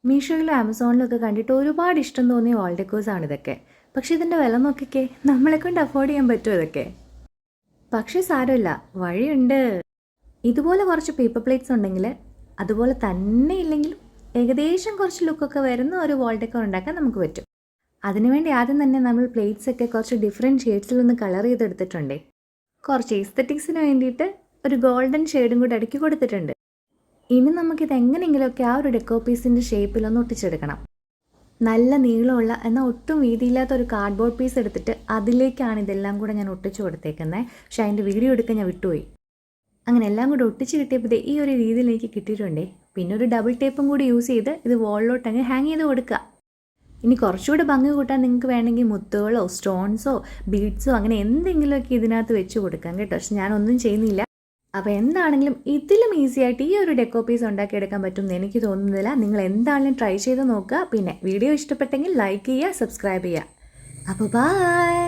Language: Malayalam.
മീഷോയിലും ആമസോണിലൊക്കെ കണ്ടിട്ട് ഒരുപാട് ഇഷ്ടം തോന്നിയ വാൾ ഡെക്കേഴ്സാണ് ഇതൊക്കെ. പക്ഷേ ഇതിൻ്റെ വില നോക്കിക്കേ, നമ്മളെ കൊണ്ട് അഫോർഡ് ചെയ്യാൻ പറ്റുമോ ഇതൊക്കെ? പക്ഷേ സാരമില്ല, വഴിയുണ്ട്. ഇതുപോലെ കുറച്ച് പേപ്പർ പ്ലേറ്റ്സ് ഉണ്ടെങ്കിൽ, അതുപോലെ തന്നെ ഇല്ലെങ്കിലും ഏകദേശം കുറച്ച് ലുക്കൊക്കെ വരുന്ന ഒരു വാൾ ഡെക്കർ ഉണ്ടാക്കാൻ നമുക്ക് പറ്റും. അതിനുവേണ്ടി ആദ്യം തന്നെ നമ്മൾ പ്ലേറ്റ്സ് ഒക്കെ കുറച്ച് ഡിഫറെൻറ്റ് ഷെയ്ഡ്സിലൊന്ന് കളർ ചെയ്തെടുത്തിട്ടുണ്ടേ. കുറച്ച് ഈസ്തറ്റിക്സിന് വേണ്ടിയിട്ട് ഒരു ഗോൾഡൻ ഷെയ്ഡും കൂടി അടുക്കി കൊടുത്തിട്ടുണ്ട്. ഇനി നമുക്കിത് എങ്ങനെയെങ്കിലുമൊക്കെ ആ ഒരു ഡെക്കോ പീസിൻ്റെ ഷേപ്പിലൊന്ന് ഒട്ടിച്ചെടുക്കണം. നല്ല നീളമുള്ള എന്നാൽ ഒട്ടും വീതിയില്ലാത്ത ഒരു കാർഡ്ബോർഡ് പീസ് എടുത്തിട്ട് അതിലേക്കാണ് ഇതെല്ലാം കൂടെ ഞാൻ ഒട്ടിച്ചു കൊടുത്തേക്കുന്നത്. പക്ഷേ അതിൻ്റെ വീഡിയോ എടുക്കാൻ ഞാൻ വിട്ടുപോയി. അങ്ങനെ എല്ലാം കൂടെ ഒട്ടിച്ച് കിട്ടിയപ്പോൾ ഈ ഒരു രീതിയിൽ എനിക്ക് കിട്ടിയിട്ടുണ്ടേ. പിന്നെ ഒരു ഡബിൾ ടേപ്പും കൂടി യൂസ് ചെയ്ത് ഇത് വോളിലോട്ട് അങ്ങ് ഹാങ് ചെയ്ത് കൊടുക്കുക. ഇനി കുറച്ചുകൂടെ ഭംഗി കൂട്ടാൻ നിങ്ങൾക്ക് വേണമെങ്കിൽ മുത്തുകളോ സ്റ്റോൺസോ ബീഡ്സോ അങ്ങനെ എന്തെങ്കിലുമൊക്കെ ഇതിനകത്ത് വെച്ച് കൊടുക്കാം കേട്ടോ. പക്ഷെ ഞാനൊന്നും ചെയ്യുന്നില്ല. അപ്പോൾ എന്താണെങ്കിലും ഇതിലും ഈസി ആയിട്ട് ഈ ഒരു ഡെക്കോ പീസ് ഉണ്ടാക്കിയെടുക്കാൻ പറ്റും എന്ന് എനിക്ക് തോന്നുന്നില്ല. നിങ്ങൾ എന്താണെങ്കിലും ട്രൈ ചെയ്ത് നോക്കുക. പിന്നെ വീഡിയോ ഇഷ്ടപ്പെട്ടെങ്കിൽ ലൈക്ക് ചെയ്യുക, സബ്സ്ക്രൈബ് ചെയ്യുക. അപ്പോൾ ബൈ.